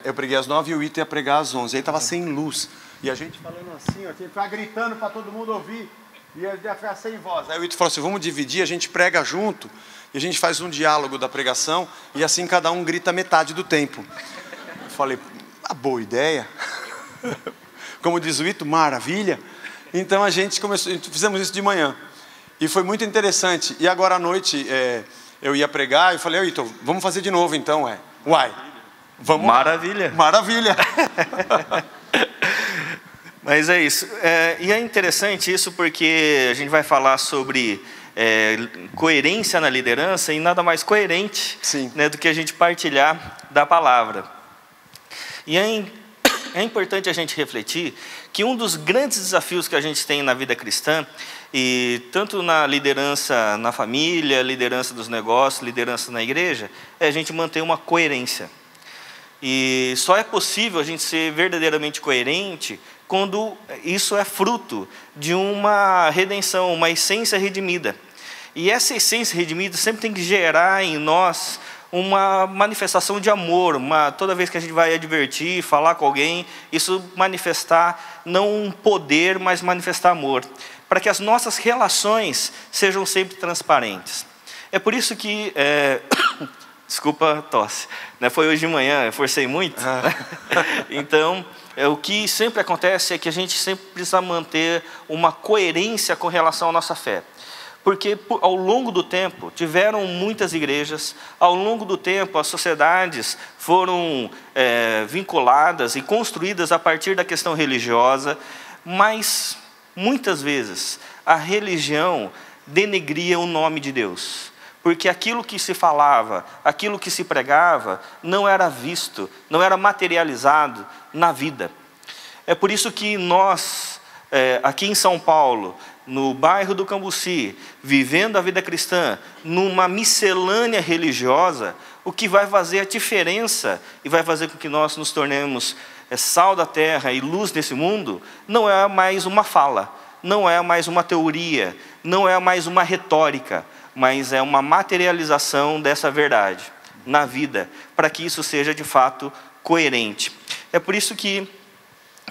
Eu preguei às 9 e o Ito ia pregar às 11. Aí estava sem luz. E a gente falando assim, ó, ele ficava gritando para todo mundo ouvir. E ia ficar sem voz. Aí o Ito falou assim, vamos dividir, a gente prega junto. E a gente faz um diálogo da pregação. E assim cada um grita metade do tempo. Eu falei, uma boa ideia. Como diz o Ito, maravilha. Então a gente começou, fizemos isso de manhã. E foi muito interessante. E agora à noite eu ia pregar e falei, Ito, vamos fazer de novo então. Uai. Vamos maravilha. Lá. Maravilha. Mas é isso. E é interessante isso porque a gente vai falar sobre coerência na liderança e nada mais coerente, né, do que a gente partilhar da palavra. E é importante a gente refletir que um dos grandes desafios que a gente tem na vida cristã, e tanto na liderança na família, liderança dos negócios, liderança na igreja, é a gente manter uma coerência. E só é possível a gente ser verdadeiramente coerente quando isso é fruto de uma redenção, uma essência redimida. E essa essência redimida sempre tem que gerar em nós uma manifestação de amor, toda vez que a gente vai advertir, falar com alguém, isso manifestar não um poder, mas manifestar amor, para que as nossas relações sejam sempre transparentes. É por isso que... Desculpa a tosse. Foi hoje de manhã, eu forcei muito. Então, o que sempre acontece é que a gente sempre precisa manter uma coerência com relação à nossa fé. Porque ao longo do tempo, tiveram muitas igrejas, ao longo do tempo as sociedades foram vinculadas e construídas a partir da questão religiosa, mas muitas vezes a religião denegria o nome de Deus. Porque aquilo que se falava, aquilo que se pregava, não era visto, não era materializado na vida. É por isso que nós, aqui em São Paulo, no bairro do Cambuci, vivendo a vida cristã, numa miscelânea religiosa, o que vai fazer a diferença e vai fazer com que nós nos tornemos sal da terra e luz nesse mundo, não é mais uma fala, não é mais uma teoria, não é mais uma retórica, mas é uma materialização dessa verdade na vida, para que isso seja de fato coerente. É por isso que,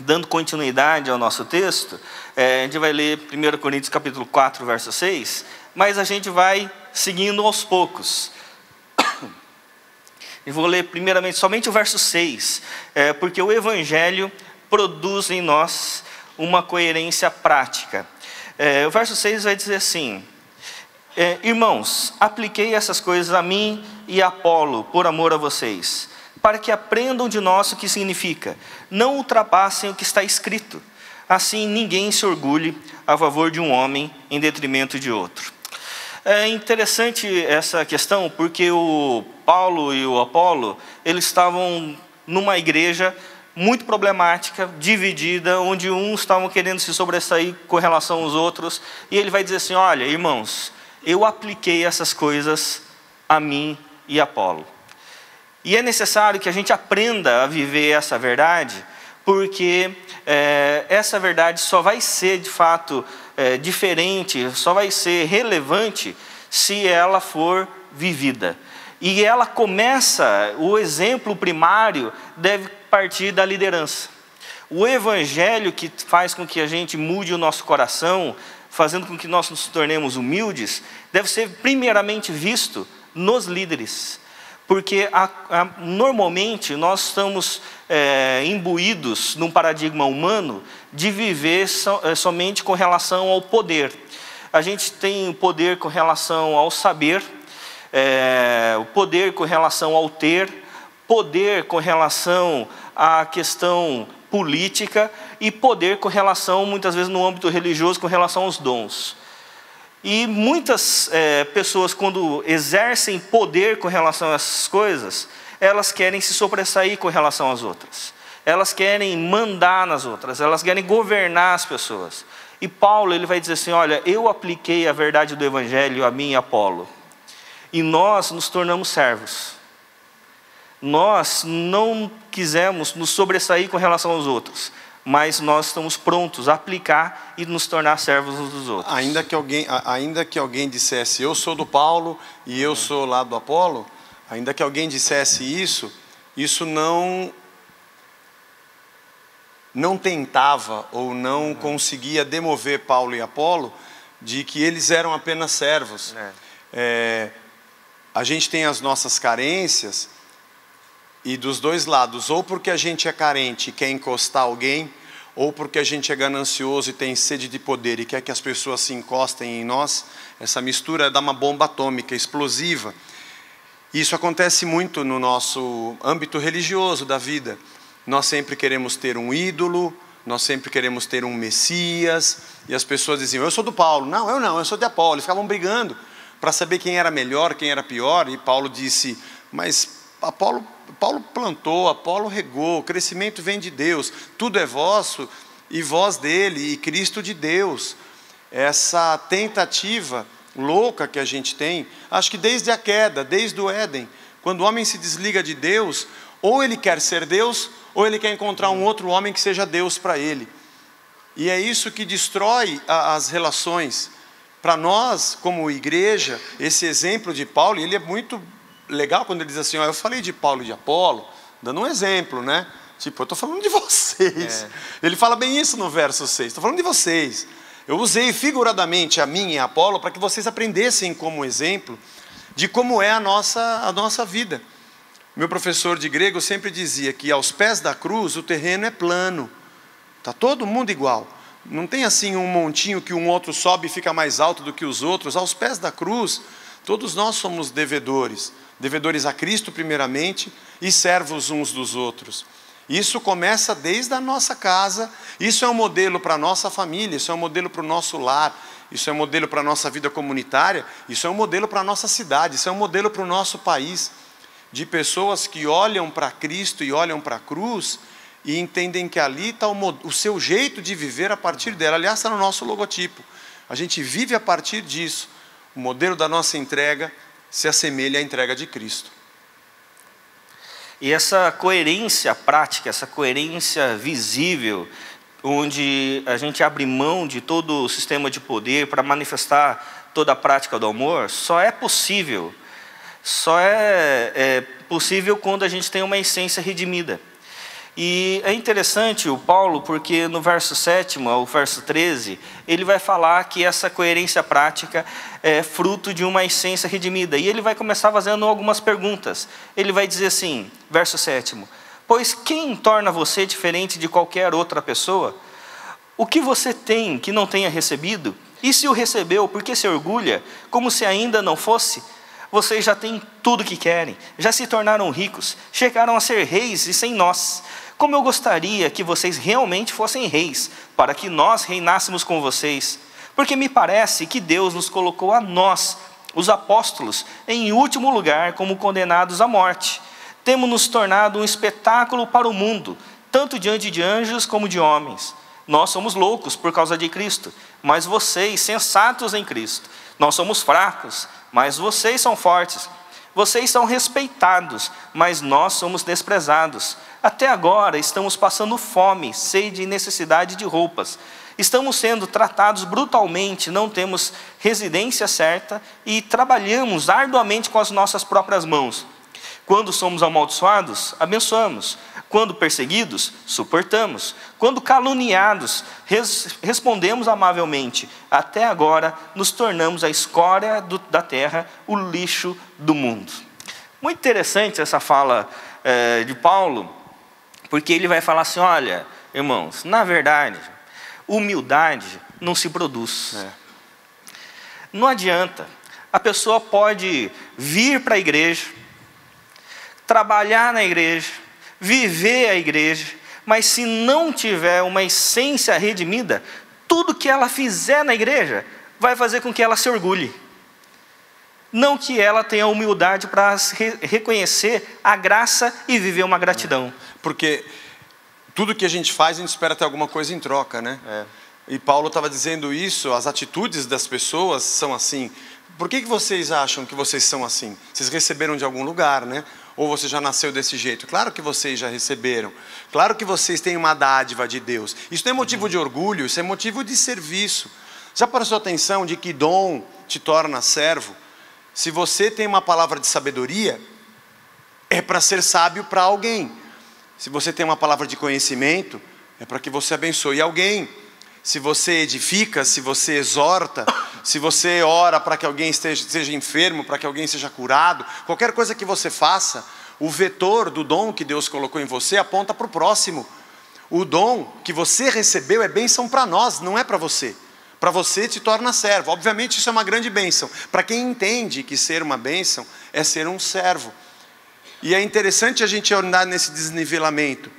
dando continuidade ao nosso texto, a gente vai ler 1 Coríntios capítulo 4, verso 6, mas a gente vai seguindo aos poucos. Eu vou ler primeiramente somente o verso 6, porque o Evangelho produz em nós uma coerência prática. O verso 6 vai dizer assim: irmãos, apliquei essas coisas a mim e a Apolo, por amor a vocês, para que aprendam de nós o que significa. Não ultrapassem o que está escrito. Assim, ninguém se orgulhe a favor de um homem em detrimento de outro. É interessante essa questão, porque o Paulo e o Apolo, eles estavam numa igreja muito problemática, dividida, onde uns estavam querendo se sobressair com relação aos outros, e ele vai dizer assim: olha, irmãos, eu apliquei essas coisas a mim e a Apolo. E é necessário que a gente aprenda a viver essa verdade, porque essa verdade só vai ser de fato diferente, só vai ser relevante se ela for vivida. E ela começa, o exemplo primário deve partir da liderança. O Evangelho que faz com que a gente mude o nosso coração, fazendo com que nós nos tornemos humildes, deve ser primeiramente visto nos líderes. Porque normalmente nós estamos imbuídos num paradigma humano de viver somente com relação ao poder. A gente tem o poder com relação ao saber, o poder com relação ao ter, poder com relação à questão política e poder com relação, muitas vezes no âmbito religioso, com relação aos dons. E muitas pessoas, quando exercem poder com relação a essas coisas, elas querem se sobressair com relação às outras. Elas querem mandar nas outras, elas querem governar as pessoas. E Paulo, ele vai dizer assim: olha, eu apliquei a verdade do Evangelho a mim e a Apolo. E nós nos tornamos servos. Nós não quisemos nos sobressair com relação aos outros, mas nós estamos prontos a aplicar e nos tornar servos uns dos outros. Ainda que alguém dissesse, eu sou do Paulo e eu sou lá do Apolo, ainda que alguém dissesse isso não não tentava ou não conseguia demover Paulo e Apolo de que eles eram apenas servos. A gente tem as nossas carências, e dos dois lados, ou porque a gente é carente e quer encostar alguém, ou porque a gente é ganancioso e tem sede de poder e quer que as pessoas se encostem em nós. Essa mistura dá uma bomba atômica explosiva. Isso acontece muito no nosso âmbito religioso da vida. Nós sempre queremos ter um ídolo, nós sempre queremos ter um Messias, e as pessoas diziam, eu sou do Paulo. Não, eu sou de Apolo. Eles ficavam brigando para saber quem era melhor, quem era pior, e Paulo disse, mas Paulo plantou, Apolo regou, o crescimento vem de Deus, tudo é vosso, e vós dele, e Cristo de Deus. Essa tentativa louca que a gente tem, acho que desde a queda, desde o Éden, quando o homem se desliga de Deus, ou ele quer ser Deus, ou ele quer encontrar um outro homem que seja Deus para ele. E é isso que destrói as relações. Para nós, como igreja, esse exemplo de Paulo, ele é muito legal quando ele diz assim, eu falei de Paulo e de Apolo, dando um exemplo, né? Tipo, eu estou falando de vocês. Ele fala bem isso no verso 6, estou falando de vocês. Eu usei figuradamente a mim e a Apolo para que vocês aprendessem como exemplo de como é a nossa vida. Meu professor de grego sempre dizia que aos pés da cruz o terreno é plano. Está todo mundo igual. Não tem assim um montinho que um outro sobe e fica mais alto do que os outros. Aos pés da cruz, todos nós somos devedores. Devedores a Cristo primeiramente e servos uns dos outros. Isso começa desde a nossa casa, isso é um modelo para a nossa família, isso é um modelo para o nosso lar, isso é um modelo para a nossa vida comunitária, isso é um modelo para a nossa cidade, isso é um modelo para o nosso país, de pessoas que olham para Cristo e olham para a cruz e entendem que ali está o seu jeito de viver a partir dela. Aliás, está no nosso logotipo, a gente vive a partir disso, o modelo da nossa entrega se assemelha à entrega de Cristo. E essa coerência prática, essa coerência visível, onde a gente abre mão de todo o sistema de poder para manifestar toda a prática do amor, só é possível quando a gente tem uma essência redimida. E é interessante o Paulo, porque no verso 7 ao verso 13, ele vai falar que essa coerência prática é fruto de uma essência redimida. E ele vai começar fazendo algumas perguntas. Ele vai dizer assim, verso 7, pois quem torna você diferente de qualquer outra pessoa? O que você tem que não tenha recebido? E se o recebeu, por que se orgulha, como se ainda não fosse? Vocês já têm tudo o que querem, já se tornaram ricos, chegaram a ser reis e sem nós. Como eu gostaria que vocês realmente fossem reis, para que nós reinássemos com vocês. Porque me parece que Deus nos colocou a nós, os apóstolos, em último lugar como condenados à morte. Temos nos tornado um espetáculo para o mundo, tanto diante de anjos como de homens. Nós somos loucos por causa de Cristo, mas vocês, sensatos em Cristo. Nós somos fracos, mas vocês são fortes. Vocês são respeitados, mas nós somos desprezados. Até agora estamos passando fome, sede e necessidade de roupas. Estamos sendo tratados brutalmente, não temos residência certa e trabalhamos arduamente com as nossas próprias mãos. Quando somos amaldiçoados, abençoamos. Quando perseguidos, suportamos. Quando caluniados, respondemos amavelmente. Até agora, nos tornamos a escória da terra, o lixo do mundo. Muito interessante essa fala de Paulo, porque ele vai falar assim, olha, irmãos, na verdade, humildade não se produz. Não adianta. A pessoa pode vir para a igreja, trabalhar na igreja, viver a igreja, mas se não tiver uma essência redimida, tudo que ela fizer na igreja vai fazer com que ela se orgulhe. Não que ela tenha humildade para reconhecer a graça e viver uma gratidão. Porque tudo que a gente faz, a gente espera ter alguma coisa em troca, né? E Paulo estava dizendo isso, as atitudes das pessoas são assim. Por que vocês acham que vocês são assim? Vocês receberam de algum lugar, né? Ou você já nasceu desse jeito? Claro que vocês já receberam. Claro que vocês têm uma dádiva de Deus. Isso não é motivo de orgulho, isso é motivo de serviço. Já prestou atenção de que dom te torna servo? Se você tem uma palavra de sabedoria, é para ser sábio para alguém. Se você tem uma palavra de conhecimento, É para que você abençoe alguém. Se você edifica, se você exorta, se você ora para que alguém seja enfermo, para que alguém seja curado, qualquer coisa que você faça, o vetor do dom que Deus colocou em você aponta para o próximo. O dom que você recebeu é bênção para nós, não é para você. Para você te torna servo. Obviamente isso é uma grande bênção. Para quem entende que ser uma bênção é ser um servo. E é interessante a gente andar nesse desnivelamento.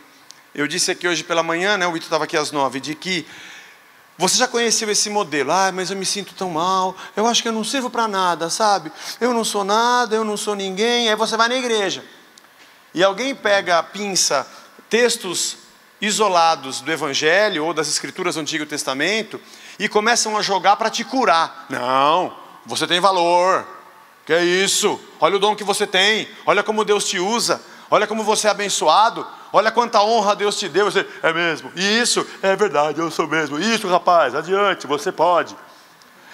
Eu disse aqui hoje pela manhã, né, o Ito estava aqui às 9, de que você já conheceu esse modelo. Mas eu me sinto tão mal, eu acho que eu não sirvo para nada, sabe? Eu não sou nada, eu não sou ninguém. Aí você vai na igreja. E alguém pega, pinça textos isolados do Evangelho ou das Escrituras do Antigo Testamento e começam a jogar para te curar. Não, você tem valor. Que é isso? Olha o dom que você tem. Olha como Deus te usa. Olha como você é abençoado. Olha quanta honra Deus te deu. Você, é mesmo? Isso, é verdade, eu sou mesmo. Isso, rapaz, adiante, você pode.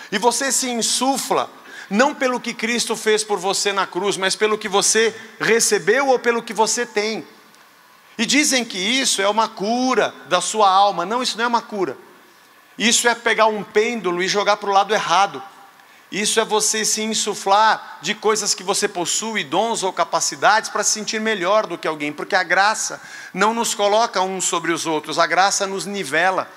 E você se insufla, não pelo que Cristo fez por você na cruz, mas pelo que você recebeu ou pelo que você tem. E dizem que isso é uma cura da sua alma. Não, isso não é uma cura. Isso é pegar um pêndulo e jogar para o lado errado. Isso é você se insuflar de coisas que você possui, dons ou capacidades, para se sentir melhor do que alguém. Porque a graça não nos coloca uns sobre os outros, a graça nos nivela.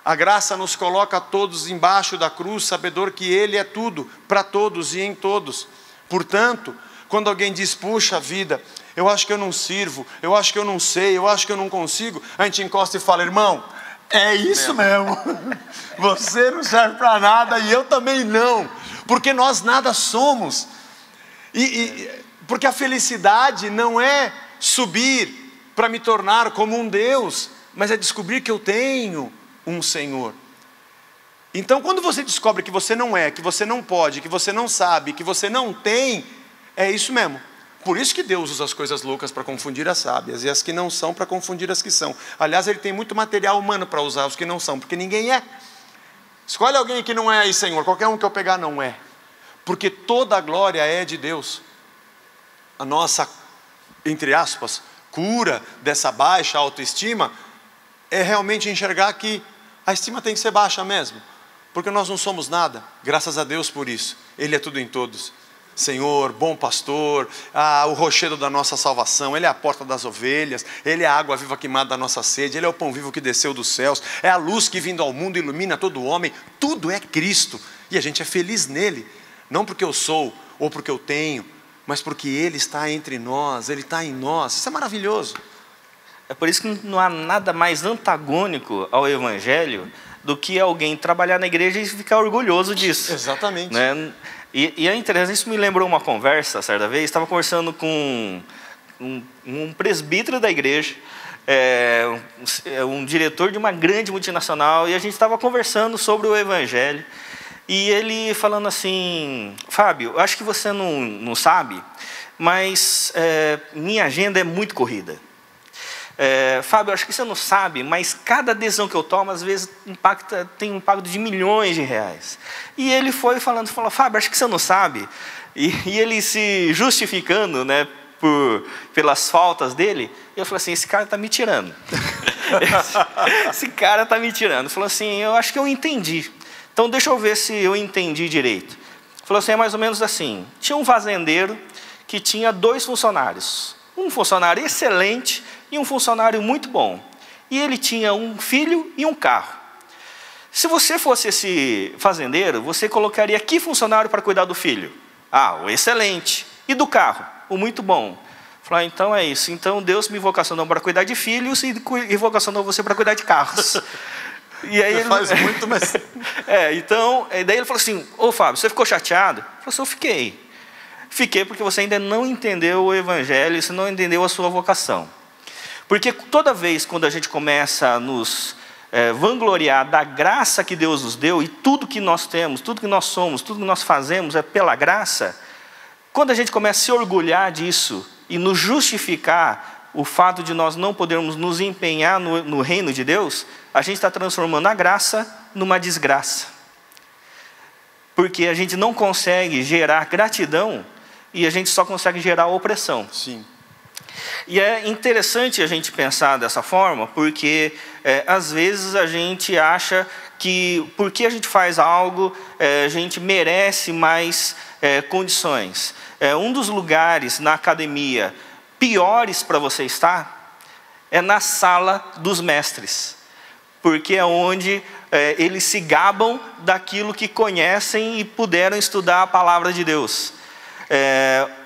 A graça nos coloca todos embaixo da cruz, sabedor que Ele é tudo, para todos e em todos. Portanto, quando alguém diz, puxa vida, eu acho que eu não sirvo, eu acho que eu não sei, eu acho que eu não consigo, a gente encosta e fala, irmão, é isso mesmo. Você não serve para nada e eu também não. Porque nós nada somos. Porque a felicidade não é subir para me tornar como um Deus, mas é descobrir que eu tenho um Senhor. Então quando você descobre que você não é, que você não pode, que você não sabe, que você não tem, é isso mesmo. Por isso que Deus usa as coisas loucas para confundir as sábias, e as que não são para confundir as que são. Aliás, Ele tem muito material humano para usar os que não são, porque ninguém é. Escolhe alguém que não é aí, Senhor. Qualquer um que eu pegar não é. Porque toda a glória é de Deus. A nossa, entre aspas, cura dessa baixa autoestima é realmente enxergar que a estima tem que ser baixa mesmo. Porque nós não somos nada. Graças a Deus por isso. Ele é tudo em todos. Senhor, bom pastor, o rochedo da nossa salvação, Ele é a porta das ovelhas, Ele é a água viva que mata da nossa sede, Ele é o pão vivo que desceu dos céus, é a luz que vindo ao mundo ilumina todo homem, tudo é Cristo, e a gente é feliz nele, não porque eu sou, ou porque eu tenho, mas porque Ele está entre nós, Ele está em nós, isso é maravilhoso. É por isso que não há nada mais antagônico ao Evangelho do que alguém trabalhar na igreja e ficar orgulhoso disso. Exatamente. Né? E é interessante, isso me lembrou uma conversa, certa vez, estava conversando com um presbítero da igreja, um diretor de uma grande multinacional, e a gente estava conversando sobre o Evangelho, e ele falando assim, Fábio, acho que você não sabe, mas minha agenda é muito corrida. Fábio, acho que você não sabe, mas cada decisão que eu tomo, às vezes, tem um impacto de milhões de reais. E ele foi falando, Fábio, acho que você não sabe. E ele se justificando, né, pelas faltas dele, eu falei assim, esse cara está me tirando. Esse cara está me tirando. Falou assim, eu acho que eu entendi. Então, deixa eu ver se eu entendi direito. Falou assim, é mais ou menos assim, tinha um fazendeiro que tinha 2 funcionários. Um funcionário excelente e um funcionário muito bom. E ele tinha um filho e um carro. Se você fosse esse fazendeiro, você colocaria que funcionário para cuidar do filho? O excelente. E do carro? O muito bom. Falei, então é isso. Então Deus me vocacionou para cuidar de filhos e vocacionou você para cuidar de carros. E aí ele faz muito, mas... então, daí ele falou assim, Fábio, você ficou chateado? Eu falei assim, eu fiquei. Fiquei porque você ainda não entendeu o Evangelho, você não entendeu a sua vocação. Porque toda vez quando a gente começa a nos vangloriar da graça que Deus nos deu, e tudo que nós temos, tudo que nós somos, tudo que nós fazemos é pela graça, quando a gente começa a se orgulhar disso e nos justificar o fato de nós não podermos nos empenhar no reino de Deus, a gente está transformando a graça numa desgraça. Porque a gente não consegue gerar gratidão e a gente só consegue gerar opressão. Sim. E é interessante a gente pensar dessa forma, porque às vezes a gente acha que porque a gente faz algo, a gente merece mais condições. Um dos lugares na academia piores para você estar é na sala dos mestres, porque é onde eles se gabam daquilo que conhecem e puderam estudar a palavra de Deus.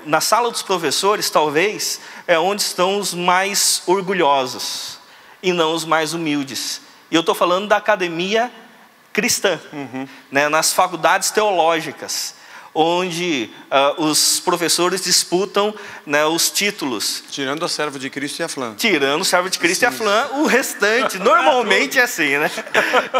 Na sala dos professores, talvez, é onde estão os mais orgulhosos e não os mais humildes. E eu estou falando da academia cristã, né, nas faculdades teológicas, onde os professores disputam, né, os títulos. Tirando o servo de Cristo e a Flã. Tirando o servo de Cristo e a Flã, o restante normalmente é assim, né?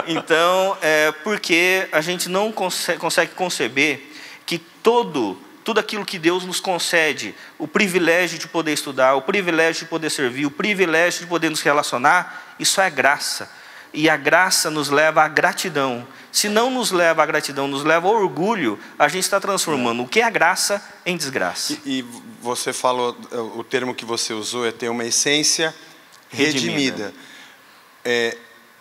Então, porque a gente não consegue conceber que tudo aquilo que Deus nos concede, o privilégio de poder estudar, o privilégio de poder servir, o privilégio de poder nos relacionar, isso é graça. E a graça nos leva à gratidão. Se não nos leva à gratidão, nos leva ao orgulho, a gente está transformando o que é graça em desgraça. E você falou, o termo que você usou é ter uma essência redimida.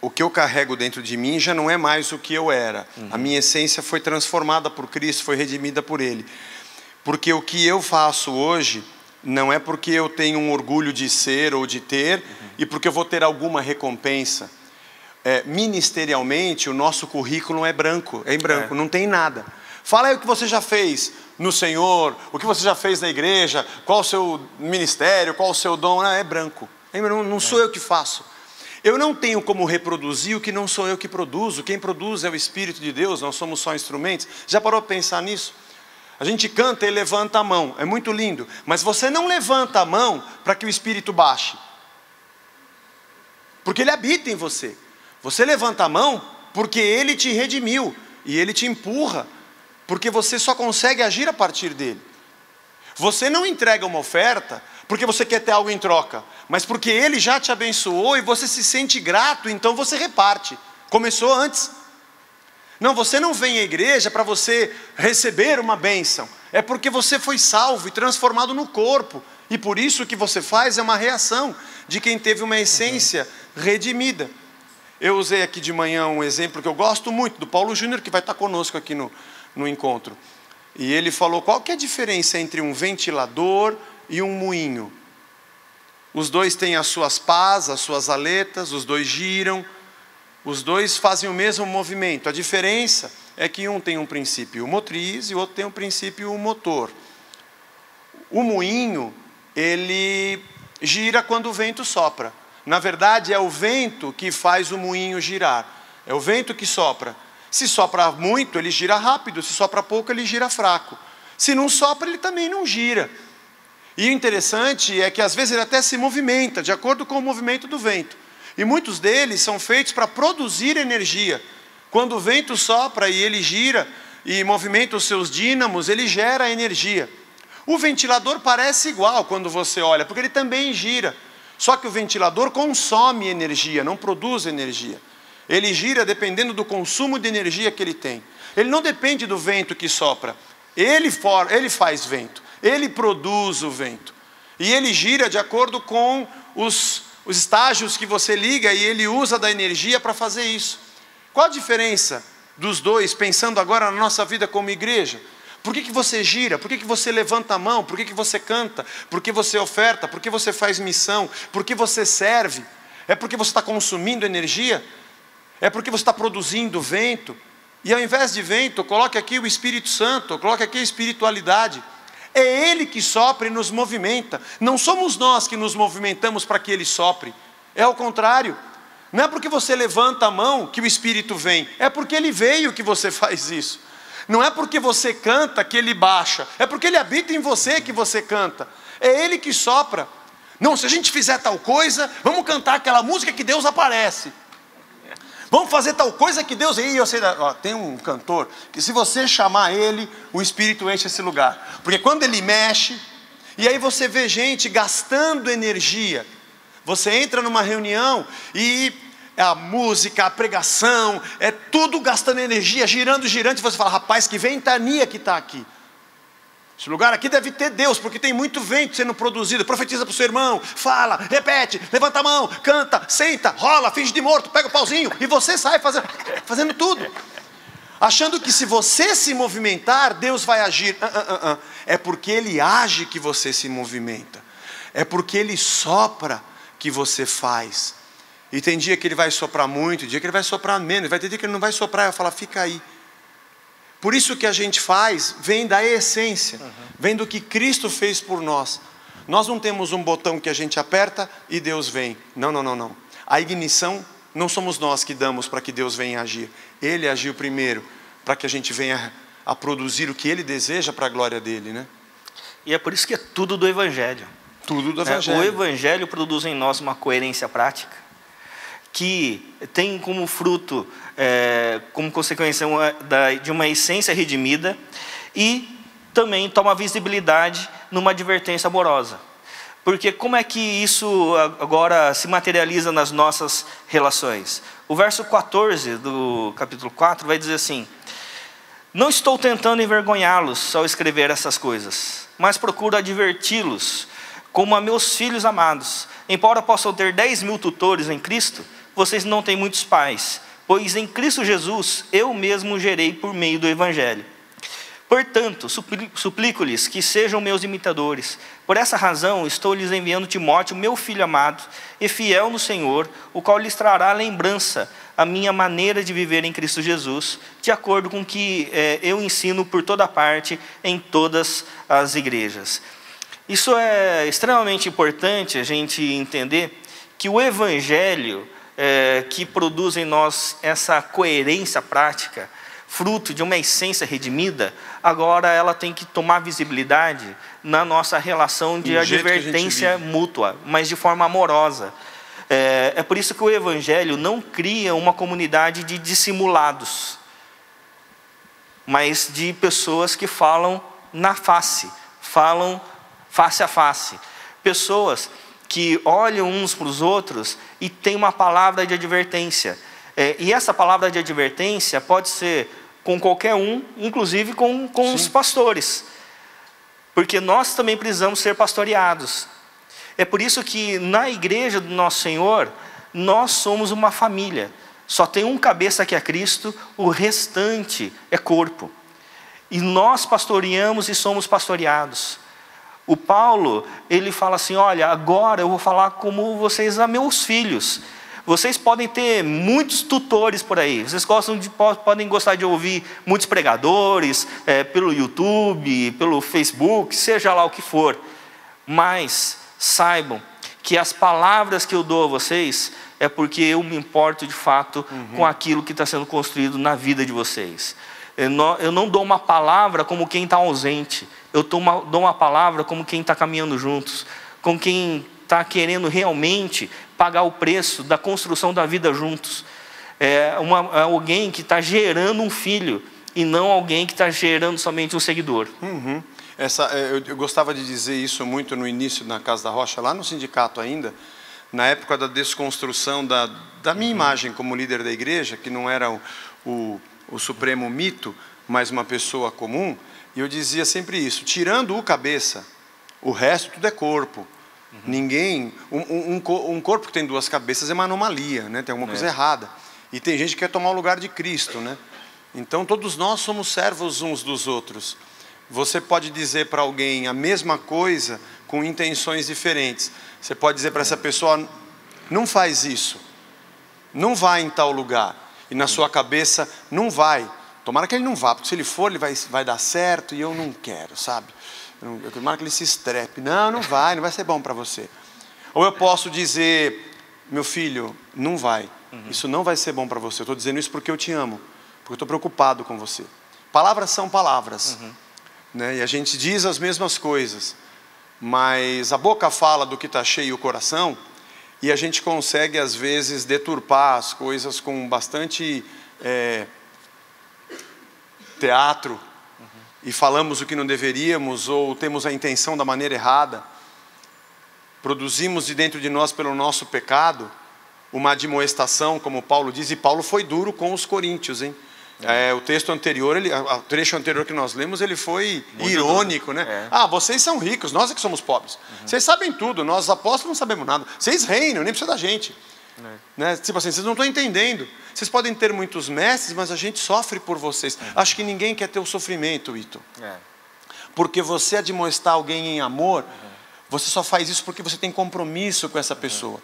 O que eu carrego dentro de mim já não é mais o que eu era. A minha essência foi transformada por Cristo, foi redimida por Ele. Porque o que eu faço hoje não é porque eu tenho um orgulho de ser ou de ter e porque eu vou ter alguma recompensa. Ministerialmente, o nosso currículo é branco, não tem nada. Fala aí o que você já fez no Senhor, o que você já fez na igreja, qual o seu ministério, qual o seu dom. É branco, não sou eu que faço. Eu não tenho como reproduzir o que não sou eu que produzo. Quem produz é o Espírito de Deus, nós somos só instrumentos. Já parou para pensar nisso? A gente canta e levanta a mão, é muito lindo, mas você não levanta a mão para que o Espírito baixe, porque Ele habita em você. Você levanta a mão porque Ele te redimiu e Ele te empurra, porque você só consegue agir a partir dEle. Você não entrega uma oferta porque você quer ter algo em troca, mas porque Ele já te abençoou e você se sente grato, então você reparte. Começou antes. Não, você não vem à igreja para você receber uma bênção. É porque você foi salvo e transformado no corpo. E por isso o que você faz é uma reação de quem teve uma essência redimida. Eu usei aqui de manhã um exemplo que eu gosto muito, do Paulo Júnior, que vai estar conosco aqui no encontro. E ele falou, qual que é a diferença entre um ventilador e um moinho? Os dois têm as suas pás, as suas aletas, os dois giram. Os dois fazem o mesmo movimento. A diferença é que um tem um princípio motriz e o outro tem um princípio motor. O moinho, ele gira quando o vento sopra. Na verdade, é o vento que faz o moinho girar. É o vento que sopra. Se sopra muito, ele gira rápido. Se sopra pouco, ele gira fraco. Se não sopra, ele também não gira. E o interessante é que às vezes ele até se movimenta, de acordo com o movimento do vento. E muitos deles são feitos para produzir energia. Quando o vento sopra e ele gira e movimenta os seus dínamos, ele gera energia. O ventilador parece igual quando você olha, porque ele também gira. Só que o ventilador consome energia, não produz energia. Ele gira dependendo do consumo de energia que ele tem. Ele não depende do vento que sopra. Ele faz vento, ele produz o vento. E ele gira de acordo com os estágios que você liga e ele usa da energia para fazer isso. Qual a diferença dos dois, pensando agora na nossa vida como igreja? Por que você gira? Por que você levanta a mão? Por que você canta? Por que você oferta? Por que você faz missão? Por que você serve? É porque você está consumindo energia? É porque você está produzindo vento? E ao invés de vento, coloque aqui o Espírito Santo, coloque aqui a espiritualidade. É Ele que sopra e nos movimenta. Não somos nós que nos movimentamos para que Ele sopre. É ao contrário. Não é porque você levanta a mão que o Espírito vem. É porque Ele veio que você faz isso. Não é porque você canta que Ele baixa. É porque Ele habita em você que você canta. É Ele que sopra. Não, se a gente fizer tal coisa, vamos cantar aquela música que Deus aparece. Vamos fazer tal coisa que Deus... E eu sei, tem um cantor que se você chamar ele, o Espírito enche esse lugar. Porque quando ele mexe, e aí você vê gente gastando energia. Você entra numa reunião e a música, a pregação, é tudo gastando energia, girando, e você fala, rapaz, que ventania que está aqui. Esse lugar aqui deve ter Deus, porque tem muito vento sendo produzido. Profetiza para o seu irmão, fala, repete, levanta a mão, canta, senta, rola, finge de morto, pega o pauzinho e você sai fazendo tudo. Achando que se você se movimentar, Deus vai agir. É porque Ele age que você se movimenta. É porque Ele sopra que você faz. E tem dia que Ele vai soprar muito, dia que Ele vai soprar menos. Vai ter dia que Ele não vai soprar e vai falar, fica aí. Por isso que a gente faz, vem da essência. Vem do que Cristo fez por nós. Nós não temos um botão que a gente aperta e Deus vem. Não. A ignição não somos nós que damos para que Deus venha agir. Ele agiu primeiro para que a gente venha a produzir o que Ele deseja para a glória dEle, né? E é por isso que é tudo do Evangelho. Tudo do Evangelho. O Evangelho produz em nós uma coerência prática, que tem como fruto, como consequência de uma essência redimida, e também toma visibilidade numa advertência amorosa. Porque como é que isso agora se materializa nas nossas relações? O verso 14 do capítulo 4 vai dizer assim: não estou tentando envergonhá-los ao escrever essas coisas, mas procuro adverti-los como a meus filhos amados. Embora possam ter 10.000 tutores em Cristo, vocês não têm muitos pais, pois em Cristo Jesus eu mesmo gerei por meio do Evangelho. Portanto, suplico-lhes que sejam meus imitadores. Por essa razão, estou lhes enviando Timóteo, meu filho amado, e fiel no Senhor, o qual lhes trará lembrança a minha maneira de viver em Cristo Jesus, de acordo com o que eu ensino por toda parte, em todas as igrejas. Isso é extremamente importante a gente entender, que o Evangelho que produz em nós essa coerência prática, fruto de uma essência redimida, agora ela tem que tomar visibilidade na nossa relação de advertência mútua, mas de forma amorosa. É por isso que o Evangelho não cria uma comunidade de dissimulados, mas de pessoas que falam na face, falam face a face. Pessoas que olham uns para os outros e têm uma palavra de advertência. E essa palavra de advertência pode ser com qualquer um, inclusive com os pastores. Porque nós também precisamos ser pastoreados. É por isso que na igreja do nosso Senhor, nós somos uma família. Só tem um cabeça que é Cristo, o restante é corpo. E nós pastoreamos e somos pastoreados. O Paulo, ele fala assim, olha, agora eu vou falar como vocês a meus filhos. Vocês podem ter muitos tutores por aí. Vocês podem gostar de ouvir muitos pregadores, pelo YouTube, pelo Facebook, seja lá o que for. Mas saibam que as palavras que eu dou a vocês é porque eu me importo de fato com aquilo que está sendo construído na vida de vocês. Eu não dou uma palavra como quem está ausente. Eu dou uma palavra como quem está caminhando juntos, com quem está querendo realmente pagar o preço da construção da vida juntos. Alguém que está gerando um filho e não alguém que está gerando somente um seguidor. Eu gostava de dizer isso muito no início na Casa da Rocha, lá no sindicato ainda, na época da desconstrução da minha imagem como líder da igreja, que não era o supremo mito, mas uma pessoa comum. E eu dizia sempre isso, tirando o cabeça, o resto tudo é corpo. Ninguém, um corpo que tem duas cabeças é uma anomalia, né? Tem alguma coisa errada. E tem gente que quer tomar o lugar de Cristo, né? Então todos nós somos servos uns dos outros. Você pode dizer para alguém a mesma coisa com intenções diferentes. Você pode dizer para essa pessoa, não faz isso, não vai em tal lugar. E na sua cabeça, não vai. Tomara que ele não vá, porque se ele for, ele vai dar certo e eu não quero, sabe? Tomara que ele se estrepe. Não vai ser bom para você. Ou eu posso dizer, meu filho, não vai. Isso não vai ser bom para você. Eu estou dizendo isso porque eu te amo, porque eu estou preocupado com você. Palavras são palavras. Né? E a gente diz as mesmas coisas, mas a boca fala do que está cheio o coração, e a gente consegue, às vezes, deturpar as coisas com bastante teatro, e falamos o que não deveríamos, ou temos a intenção da maneira errada. Produzimos de dentro de nós, pelo nosso pecado, uma admoestação, como Paulo diz, e Paulo foi duro com os coríntios, hein? O texto anterior, o trecho anterior que nós lemos, ele foi muito irônico, né? Vocês são ricos, nós é que somos pobres. Vocês sabem tudo, nós apóstolos não sabemos nada. Vocês reinam, nem precisa da gente. Né? Tipo assim, vocês não estão entendendo. Vocês podem ter muitos mestres, mas a gente sofre por vocês. Acho que ninguém quer ter o sofrimento, Ito. Porque você admoestar alguém em amor, você só faz isso porque você tem compromisso com essa pessoa.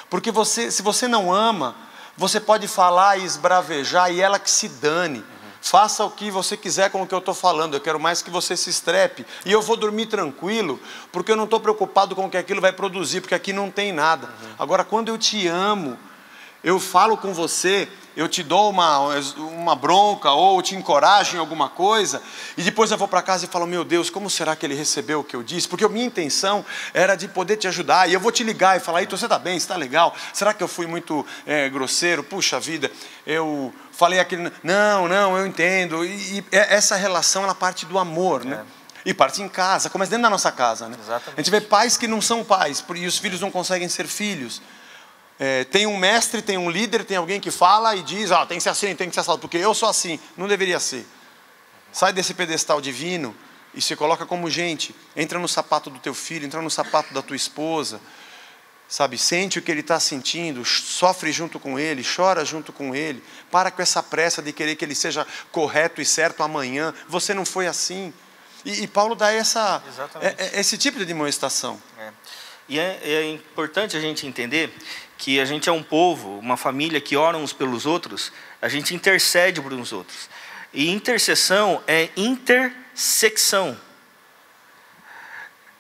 Porque se você não ama, você pode falar e esbravejar e ela que se dane. Faça o que você quiser com o que eu estou falando. Eu quero mais que você se estrepe. E eu vou dormir tranquilo, porque eu não estou preocupado com o que aquilo vai produzir, porque aqui não tem nada. Agora, quando eu te amo, eu falo com você, eu te dou uma bronca ou te encorajo em alguma coisa, e depois eu vou para casa e falo, meu Deus, como será que ele recebeu o que eu disse? Porque a minha intenção era de poder te ajudar, e eu vou te ligar e falar, você está bem, você está legal? Será que eu fui muito grosseiro? Puxa vida, eu falei aquilo... Não, eu entendo. E essa relação, ela parte do amor, né? E parte em casa, começa dentro da nossa casa, né? Exatamente. A gente vê pais que não são pais, e os filhos não conseguem ser filhos. Tem um mestre, tem um líder, tem alguém que fala e diz, tem que ser assim, tem que ser assim, porque eu sou assim. Não deveria ser. Sai desse pedestal divino e se coloca como gente. Entra no sapato do teu filho, entra no sapato da tua esposa. Sabe, sente o que ele está sentindo, sofre junto com ele, chora junto com ele. Para com essa pressa de querer que ele seja correto e certo amanhã. Você não foi assim. E Paulo dá esse tipo de demonstração. E é importante a gente entender que a gente é um povo, uma família que ora uns pelos outros, a gente intercede por uns outros. E intercessão é intersecção.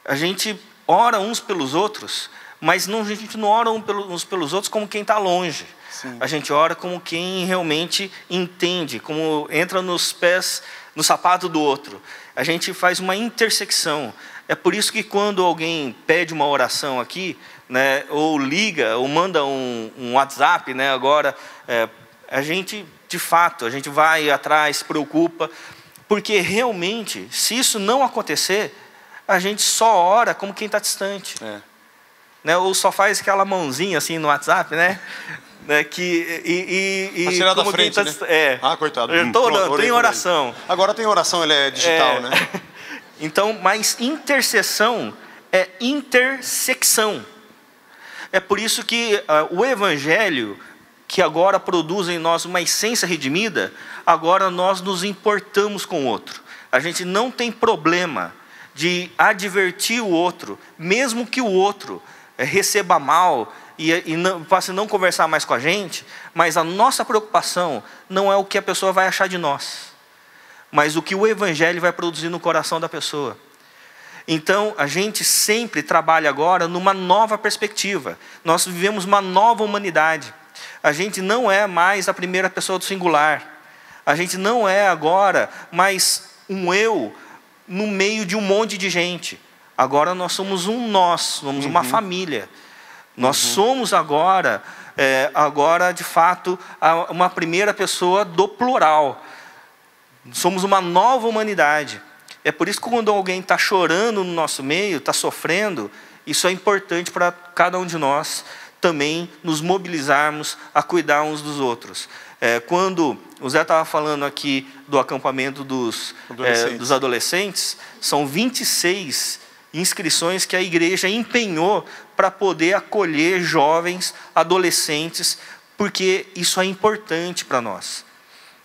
A gente ora uns pelos outros, mas a gente não ora uns pelos outros como quem está longe. Sim. A gente ora como quem realmente entende, como entra nos pés, no sapato do outro. A gente faz uma intersecção. É por isso que quando alguém pede uma oração aqui, né, ou liga, ou manda um WhatsApp, né, agora, a gente, de fato, a gente vai atrás, se preocupa, porque realmente, se isso não acontecer, a gente só ora como quem está distante. Né, ou só faz aquela mãozinha assim no WhatsApp, né? Pra tirar da frente, né? Coitado. Eu estou orando, tem oração. Agora tem oração, ele é digital, né? Então, mas intercessão é intersecção. É por isso que o Evangelho, que agora produz em nós uma essência redimida, agora nós nos importamos com o outro. A gente não tem problema de advertir o outro, mesmo que o outro receba mal e passe a não conversar mais com a gente, mas a nossa preocupação não é o que a pessoa vai achar de nós, mas o que o Evangelho vai produzir no coração da pessoa. Então, a gente sempre trabalha agora numa nova perspectiva. Nós vivemos uma nova humanidade. A gente não é mais a primeira pessoa do singular. A gente não é agora mais um eu no meio de um monte de gente. Agora nós somos somos uma família. Nós somos agora de fato, uma primeira pessoa do plural. Somos uma nova humanidade. É por isso que quando alguém está chorando no nosso meio, está sofrendo, isso é importante para cada um de nós também nos mobilizarmos a cuidar uns dos outros. Quando o Zé estava falando aqui do acampamento dos adolescentes, são 26 inscrições que a igreja empenhou para poder acolher jovens, adolescentes, porque isso é importante para nós.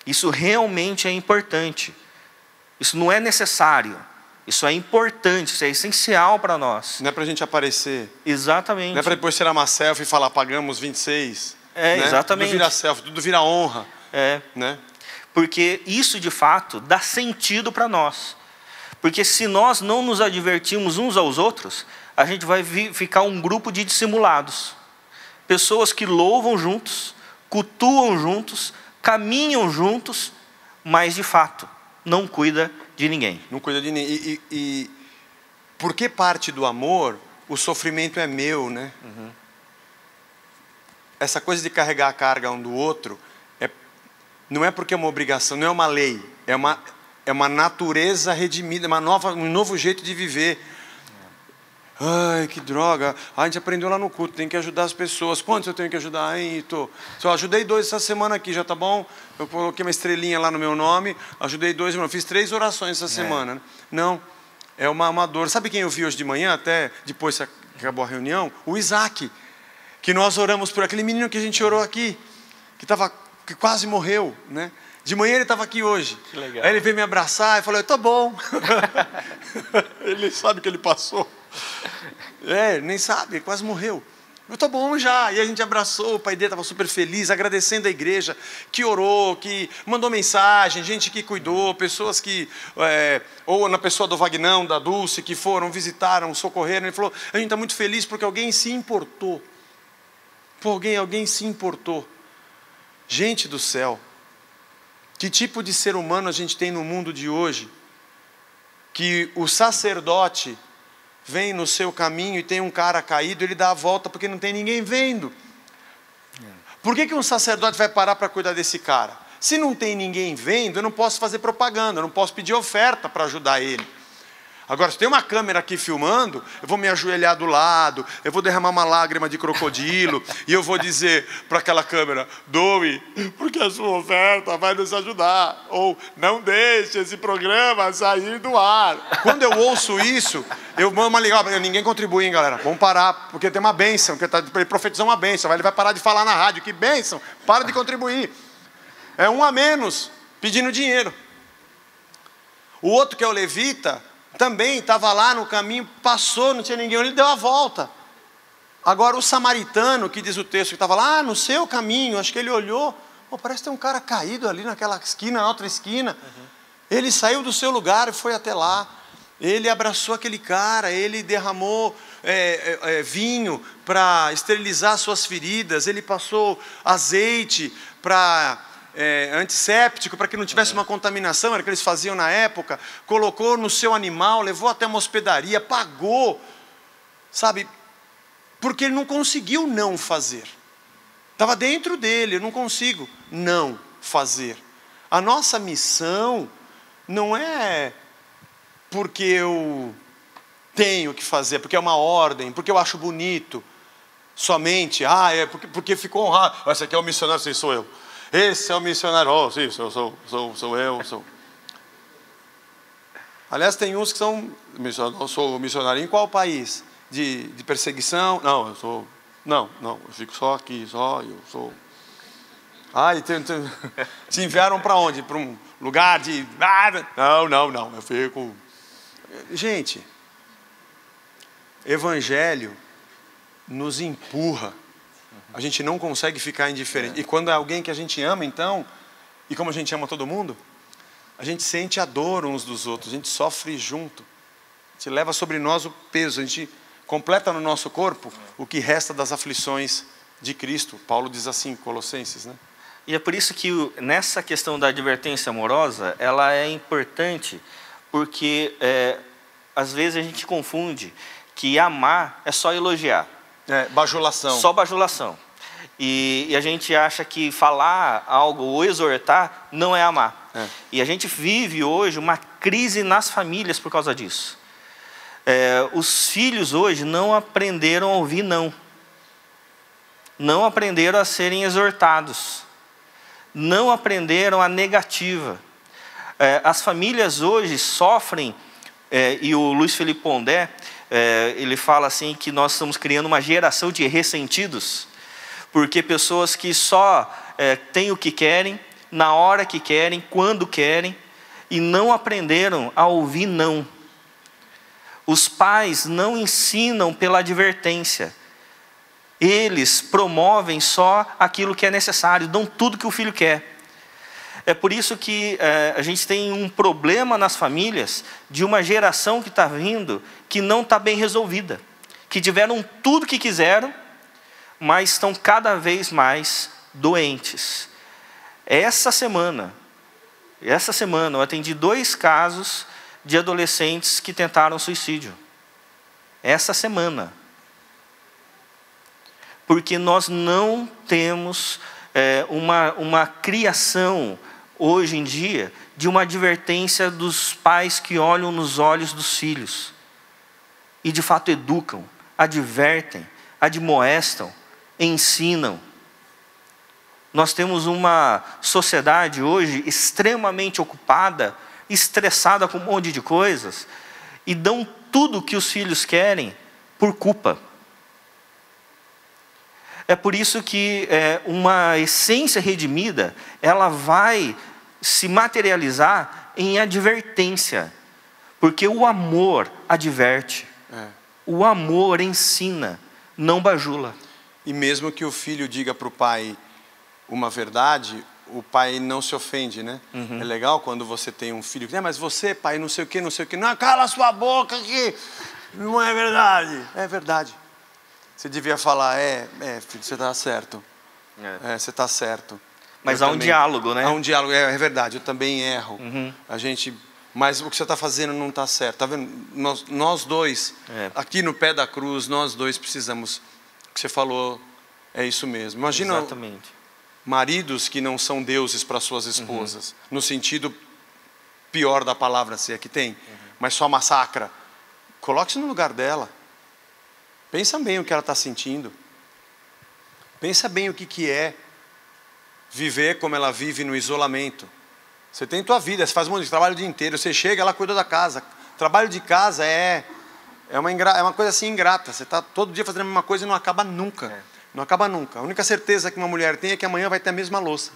Isso realmente é importante. Isso não é necessário. Isso é importante, isso é essencial para nós. Não é para a gente aparecer. Exatamente. Não é para depois tirar uma selfie e falar, pagamos 26. Né? Exatamente. Tudo vira selfie, tudo vira honra. Né? Porque isso, de fato, dá sentido para nós. Porque se nós não nos advertimos uns aos outros, a gente vai ficar um grupo de dissimulados. Pessoas que louvam juntos, cultuam juntos, caminham juntos, mas, de fato, não cuida de ninguém. Não cuida de ninguém. E porque parte do amor, o sofrimento é meu, né? Essa coisa de carregar a carga um do outro, não é porque é uma obrigação, não é uma lei, é uma natureza redimida, um novo jeito de viver. Ai, que droga. A gente aprendeu lá no culto, tem que ajudar as pessoas. Quantos eu tenho que ajudar, hein, Ito? Só ajudei 2 essa semana aqui, já tá bom? Eu coloquei uma estrelinha lá no meu nome, ajudei 2, eu fiz 3 orações essa semana. Né? Não, é uma dor. Sabe quem eu vi hoje de manhã, até depois que acabou a reunião? O Isaac, que nós oramos por aquele menino que a gente orou aqui, que quase morreu, né? De manhã ele estava aqui hoje. Que legal. Aí ele veio me abraçar e falou, eu tô bom. Ele sabe que ele passou. Nem sabe, ele quase morreu. Eu tô bom já. E a gente abraçou, o pai dele estava super feliz, agradecendo a igreja, que orou, que mandou mensagem, gente que cuidou, pessoas que, ou na pessoa do Vagnão, da Dulce, que foram, visitaram, socorreram. Ele falou, a gente está muito feliz porque alguém se importou. Alguém se importou. Gente do céu, que tipo de ser humano a gente tem no mundo de hoje? Que o sacerdote vem no seu caminho e tem um cara caído, ele dá a volta porque não tem ninguém vendo. Por que um sacerdote vai parar para cuidar desse cara? Se não tem ninguém vendo, eu não posso fazer propaganda, eu não posso pedir oferta para ajudar ele. Agora, se tem uma câmera aqui filmando, eu vou me ajoelhar do lado, eu vou derramar uma lágrima de crocodilo e eu vou dizer para aquela câmera, doe, porque a sua oferta vai nos ajudar. Ou, não deixe esse programa sair do ar. Quando eu ouço isso, eu mando uma ligação, ninguém contribui, hein, galera? Vamos parar, porque tem uma bênção, ele profetizou uma bênção, ele vai parar de falar na rádio, que bênção, para de contribuir. É um a menos, pedindo dinheiro. O outro que é o levita, também estava lá no caminho, passou, não tinha ninguém, ele deu a volta. Agora o samaritano, que diz o texto, que estava lá no seu caminho, acho que ele olhou, parece que tem um cara caído ali naquela esquina, na outra esquina. Ele saiu do seu lugar e foi até lá. Ele abraçou aquele cara, ele derramou vinho para esterilizar suas feridas, ele passou azeite para... antisséptico, para que não tivesse uma contaminação, era o que eles faziam na época, colocou no seu animal, levou até uma hospedaria, pagou, sabe, porque ele não conseguiu não fazer, estava dentro dele, eu não consigo não fazer. A nossa missão não é porque eu tenho que fazer, porque é uma ordem, porque eu acho bonito, somente, porque ficou honrado, esse aqui é o missionário, sim, sou eu. Esse é o missionário, sim, sou eu. Aliás, tem uns que são, eu sou missionário em qual país? De perseguição? Não, eu sou, não, eu fico só aqui, eu sou. Te enviaram para onde? Para um lugar de... Não, eu fico... Gente, evangelho nos empurra. A gente não consegue ficar indiferente. E quando é alguém que a gente ama, então, e como a gente ama todo mundo, a gente sente a dor uns dos outros, a gente sofre junto. A gente leva sobre nós o peso, a gente completa no nosso corpo o que resta das aflições de Cristo. Paulo diz assim, Colossenses, né? E é por isso que nessa questão da advertência amorosa, ela é importante, porque às vezes a gente confunde que amar é só elogiar. Bajulação. Só bajulação. E a gente acha que falar algo ou exortar não é amar. E a gente vive hoje uma crise nas famílias por causa disso. Os filhos hoje não aprenderam a ouvir não. Não aprenderam a serem exortados. Não aprenderam a negativa. As famílias hoje sofrem, e o Luiz Felipe Pondé, ele fala assim que nós estamos criando uma geração de ressentidos, porque pessoas que só têm o que querem, na hora que querem, quando querem, e não aprenderam a ouvir não. Os pais não ensinam pela advertência, eles promovem só aquilo que é necessário, dão tudo que o filho quer. É por isso que a gente tem um problema nas famílias de uma geração que está vindo que não está bem resolvida, que tiveram tudo que quiseram, mas estão cada vez mais doentes. Essa semana eu atendi 2 casos de adolescentes que tentaram suicídio. Essa semana. Porque nós não temos uma criação hoje em dia de uma advertência dos pais que olham nos olhos dos filhos. e de fato educam, advertem, admoestam, ensinam. Nós temos uma sociedade hoje extremamente ocupada, estressada com um monte de coisas, e dão tudo o que os filhos querem por culpa. É por isso que uma essência redimida, ela vai se materializar em advertência. Porque o amor adverte, o amor ensina, não bajula. E mesmo que o filho diga para o pai uma verdade, o pai não se ofende, né? Uhum. É legal quando você tem um filho que mas você, pai, não sei o que, não sei o que. Não, cala sua boca que não é verdade. É verdade. Você devia falar, filho, você está certo. Você está certo. Mas há um diálogo, né? Há um diálogo, é verdade, eu também erro. Uhum. Mas o que você está fazendo não está certo. Está vendo? Nós dois, aqui no pé da cruz, nós dois precisamos. O que você falou é isso mesmo. Imagina maridos que não são deuses para suas esposas, no sentido pior da palavra, se é que tem, mas só massacra. Coloque-se no lugar dela. Pensa bem o que ela está sentindo. Pensa bem o que é viver como ela vive no isolamento. Você tem tua vida, você faz um monte de trabalho o dia inteiro, você chega, ela cuida da casa. Trabalho de casa é uma coisa assim ingrata. Você está todo dia fazendo a mesma coisa e não acaba nunca. Não acaba nunca. A única certeza que uma mulher tem é que amanhã vai ter a mesma louça.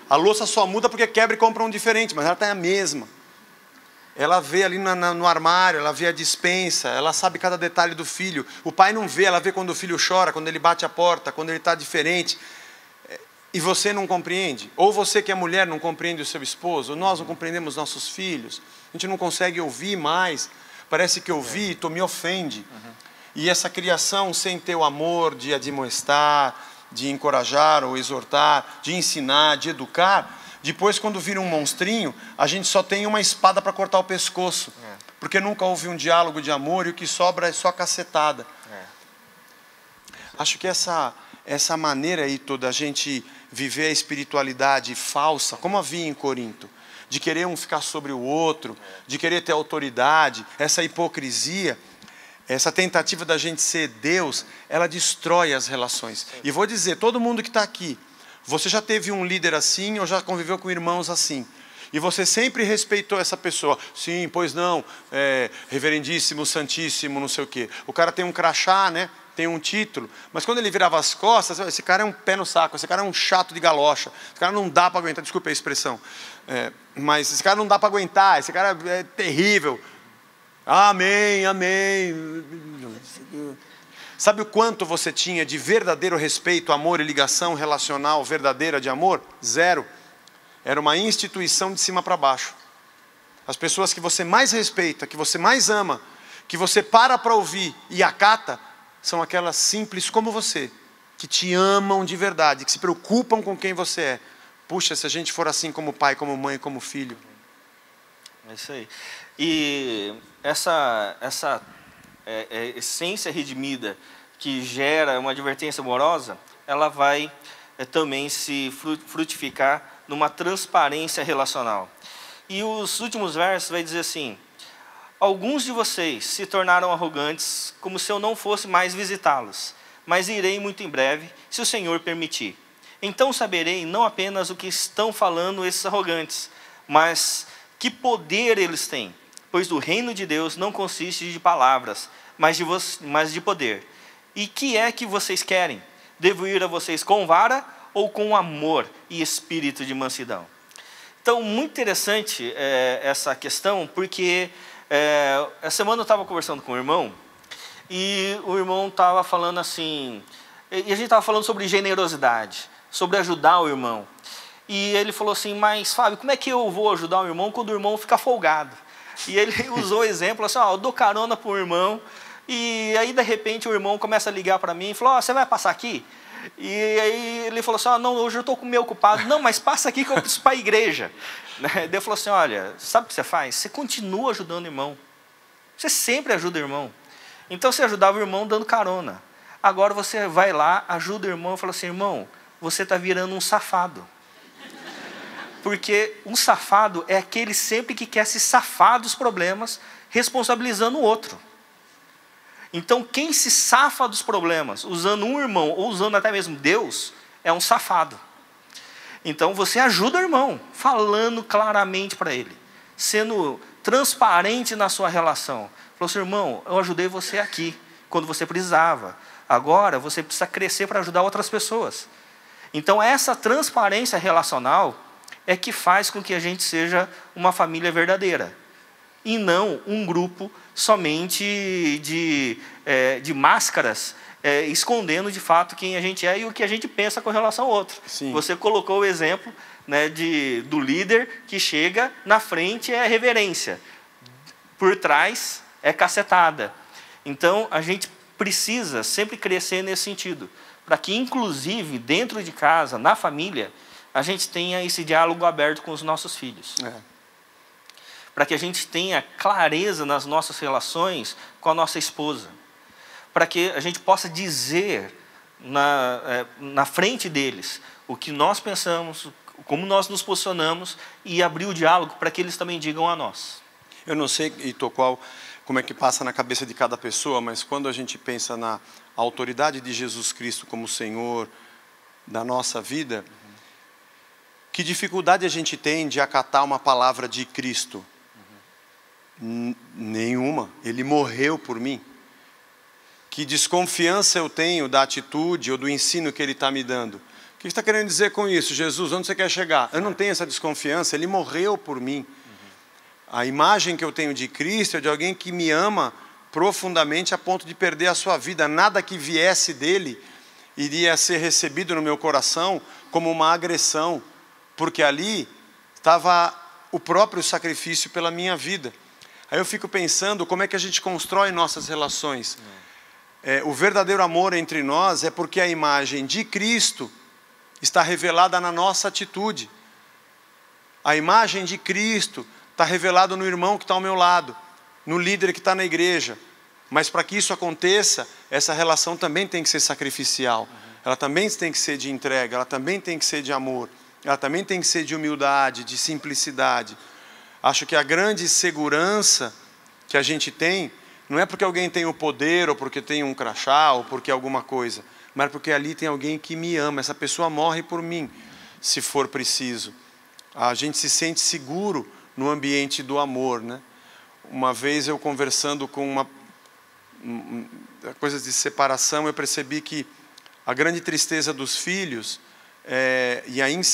A louça só muda porque quebra e compra um diferente, mas ela tem a mesma. Ela vê ali no armário, ela vê a despensa, ela sabe cada detalhe do filho. O pai não vê, ela vê quando o filho chora, quando ele bate a porta, quando ele está diferente. E você não compreende? Ou você que é mulher não compreende o seu esposo? Ou nós não compreendemos nossos filhos? A gente não consegue ouvir mais. Parece que ouvir me ofende. E essa criação sem ter o amor de admoestar, de encorajar ou exortar, de ensinar, de educar, depois quando vira um monstrinho, a gente só tem uma espada para cortar o pescoço. Porque nunca houve um diálogo de amor e o que sobra é só cacetada. Acho que essa maneira aí toda, a gente viver a espiritualidade falsa, como havia em Corinto, de querer um ficar sobre o outro, de querer ter autoridade, essa hipocrisia, essa tentativa da gente ser Deus, ela destrói as relações. E vou dizer, todo mundo que está aqui, você já teve um líder assim ou já conviveu com irmãos assim? E você sempre respeitou essa pessoa. Sim, pois não, reverendíssimo, santíssimo, não sei o quê. O cara tem um crachá, né? Tem um título. Mas quando ele virava as costas, esse cara é um pé no saco, esse cara é um chato de galocha. Esse cara não dá para aguentar, desculpa a expressão. Mas esse cara não dá para aguentar, esse cara é terrível. Amém, amém. Sabe o quanto você tinha de verdadeiro respeito, amor e ligação relacional verdadeira de amor? Zero. Era uma instituição de cima para baixo. As pessoas que você mais respeita, que você mais ama, que você para ouvir e acata, são aquelas simples como você, que te amam de verdade, que se preocupam com quem você é. Puxa, se a gente for assim como pai, como mãe, como filho. É isso aí. E essa essência redimida que gera uma advertência amorosa, ela vai também se frutificar numa transparência relacional. E os últimos versos vai dizer assim: alguns de vocês se tornaram arrogantes, como se eu não fosse mais visitá-los, mas irei muito em breve, se o Senhor permitir. Então saberei não apenas o que estão falando esses arrogantes, mas que poder eles têm, pois o reino de Deus não consiste de palavras, mas de poder. E que é que vocês querem? Devo ir a vocês com vara ou com amor e espírito de mansidão? Então, muito interessante essa questão, porque essa semana eu estava conversando com o irmão, e o irmão estava falando assim, e a gente estava falando sobre generosidade, sobre ajudar o irmão. E ele falou assim: mas Fábio, como é que eu vou ajudar o irmão quando o irmão fica folgado? E ele usou o exemplo assim: eu dou carona para o irmão, e aí de repente o irmão começa a ligar para mim e falou: você vai passar aqui? E aí ele falou assim: não, hoje eu estou meio ocupado. Não, mas passa aqui que eu preciso para a igreja. Daí ele falou assim: olha, sabe o que você faz? Você continua ajudando o irmão. Você sempre ajuda o irmão. Então você ajudava o irmão dando carona. Agora você vai lá, ajuda o irmão e fala assim: irmão, você está virando um safado. Porque um safado é aquele sempre que quer se safar dos problemas, responsabilizando o outro. Então, quem se safa dos problemas usando um irmão ou usando até mesmo Deus, é um safado. Então, você ajuda o irmão, falando claramente para ele, sendo transparente na sua relação. Falou assim, irmão, eu ajudei você aqui, quando você precisava. Agora, você precisa crescer para ajudar outras pessoas. Então, essa transparência relacional é que faz com que a gente seja uma família verdadeira. E não um grupo somente de máscaras, escondendo de fato quem a gente é e o que a gente pensa com relação ao outro. Sim. Você colocou o exemplo, né, do líder que chega na frente é reverência, por trás é cacetada. Então, a gente precisa sempre crescer nesse sentido, para que, inclusive, dentro de casa, na família, a gente tenha esse diálogo aberto com os nossos filhos. Para que a gente tenha clareza nas nossas relações com a nossa esposa. Para que a gente possa dizer na frente deles o que nós pensamos, como nós nos posicionamos e abrir o diálogo para que eles também digam a nós. Eu não sei, Ito, como é que passa na cabeça de cada pessoa, mas quando a gente pensa na autoridade de Jesus Cristo como Senhor da nossa vida, que dificuldade a gente tem de acatar uma palavra de Cristo? Nenhuma. Ele morreu por mim. Que desconfiança eu tenho da atitude ou do ensino que Ele está me dando? O que você está querendo dizer com isso? Jesus, onde você quer chegar? Eu não tenho essa desconfiança, Ele morreu por mim. A imagem que eu tenho de Cristo é de alguém que me ama profundamente a ponto de perder a sua vida. Nada que viesse dele iria ser recebido no meu coração como uma agressão, porque ali estava o próprio sacrifício pela minha vida. Aí eu fico pensando como é que a gente constrói nossas relações. O verdadeiro amor entre nós é porque a imagem de Cristo está revelada na nossa atitude. A imagem de Cristo está revelada no irmão que está ao meu lado, no líder que está na igreja. Mas para que isso aconteça, essa relação também tem que ser sacrificial. Ela também tem que ser de entrega, ela também tem que ser de amor. Ela também tem que ser de humildade, de simplicidade. Acho que a grande segurança que a gente tem, não é porque alguém tem o poder, ou porque tem um crachá, ou porque alguma coisa, mas porque ali tem alguém que me ama, essa pessoa morre por mim, se for preciso. A gente se sente seguro no ambiente do amor, né? Uma vez eu conversando com coisas de separação, eu percebi que a grande tristeza dos filhos,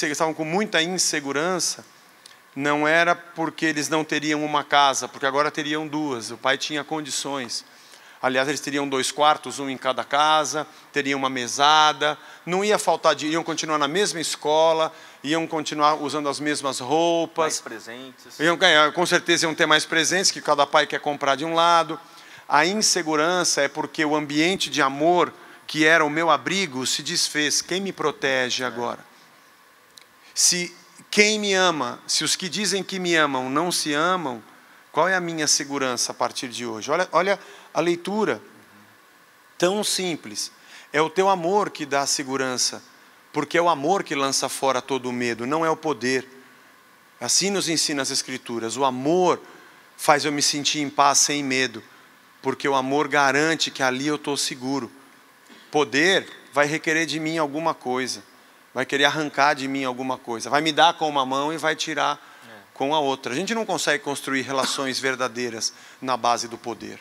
estavam com muita insegurança, não era porque eles não teriam uma casa, porque agora teriam duas, o pai tinha condições. Aliás, eles teriam 2 quartos, um em cada casa, teriam uma mesada, não ia faltar, iam continuar na mesma escola, iam continuar usando as mesmas roupas. Mais presentes. Com certeza iam ter mais presentes, que cada pai quer comprar de um lado. A insegurança é porque o ambiente de amor, que era o meu abrigo, se desfez. Quem me protege agora? Se quem me ama, se os que dizem que me amam não se amam, qual é a minha segurança a partir de hoje? Olha a leitura, tão simples. É o teu amor que dá segurança, porque é o amor que lança fora todo o medo, não é o poder. Assim nos ensina as Escrituras. O amor faz eu me sentir em paz sem medo, porque o amor garante que ali eu estou seguro. Poder vai requerer de mim alguma coisa, vai querer arrancar de mim alguma coisa, vai me dar com uma mão e vai tirar com a outra. A gente não consegue construir relações verdadeiras na base do poder.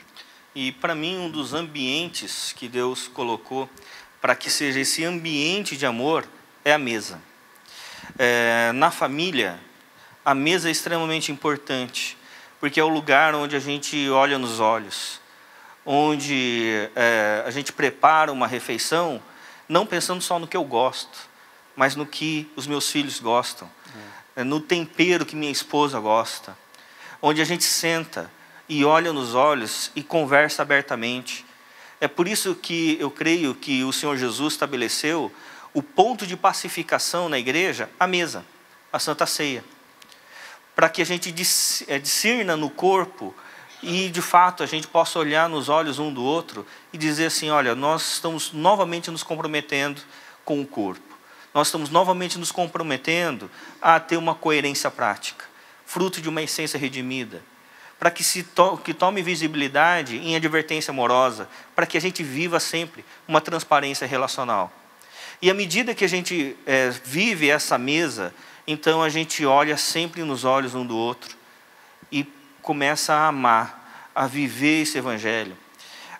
E para mim, um dos ambientes que Deus colocou para que seja esse ambiente de amor é a mesa. Na família, a mesa é extremamente importante, porque é o lugar onde a gente olha nos olhos, onde a gente prepara uma refeição, não pensando só no que eu gosto, mas no que os meus filhos gostam, no tempero que minha esposa gosta, onde a gente senta e olha nos olhos e conversa abertamente. É por isso que eu creio que o Senhor Jesus estabeleceu o ponto de pacificação na igreja, a mesa, a Santa Ceia, para que a gente discirna no corpo e, de fato, a gente possa olhar nos olhos um do outro e dizer assim, olha, nós estamos novamente nos comprometendo com o corpo. Nós estamos novamente nos comprometendo a ter uma coerência prática, fruto de uma essência redimida. para que tome visibilidade em advertência amorosa, para que a gente viva sempre uma transparência relacional. E à medida que a gente vive essa mesa, então a gente olha sempre nos olhos um do outro e começa a amar, a viver esse evangelho.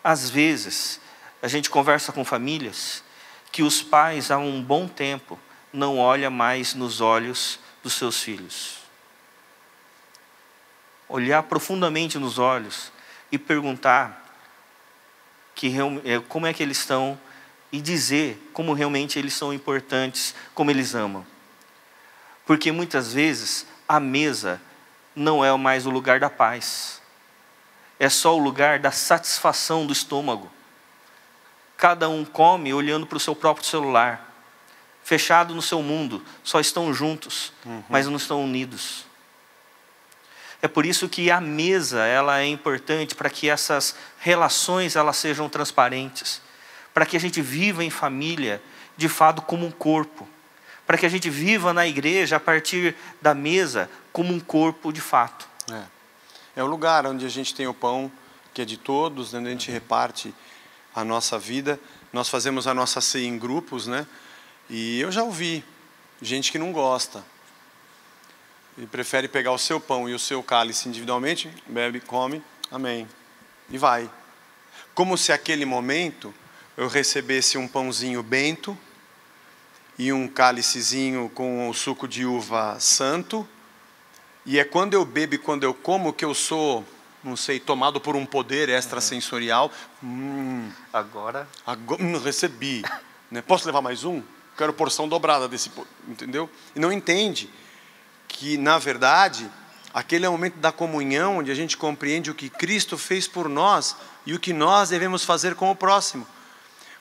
Às vezes, a gente conversa com famílias que os pais há um bom tempo não olham mais nos olhos dos seus filhos. Olhar profundamente nos olhos e perguntar como é que eles estão e dizer como realmente eles são importantes, como eles amam. Porque muitas vezes a mesa não é mais o lugar da paz. É só o lugar da satisfação do estômago. Cada um come olhando para o seu próprio celular. Fechado no seu mundo, só estão juntos, mas não estão unidos. É por isso que a mesa ela é importante para que essas relações elas sejam transparentes. Para que a gente viva em família, de fato, como um corpo. Para que a gente viva na igreja, a partir da mesa, como um corpo de fato. É o lugar onde a gente tem o pão, que é de todos, onde a gente reparte a nossa vida. Nós fazemos a nossa ceia em grupos, né? E eu já ouvi gente que não gosta. E prefere pegar o seu pão e o seu cálice individualmente, bebe, come, amém. E vai. Como se aquele momento eu recebesse um pãozinho bento e um cálicezinho com o suco de uva santo. E é quando eu bebo e quando eu como que eu sou, não sei, tomado por um poder extrasensorial. Agora recebi. Né? Posso levar mais um? Quero porção dobrada desse, entendeu? E não entende que, na verdade, aquele é o momento da comunhão, onde a gente compreende o que Cristo fez por nós e o que nós devemos fazer com o próximo.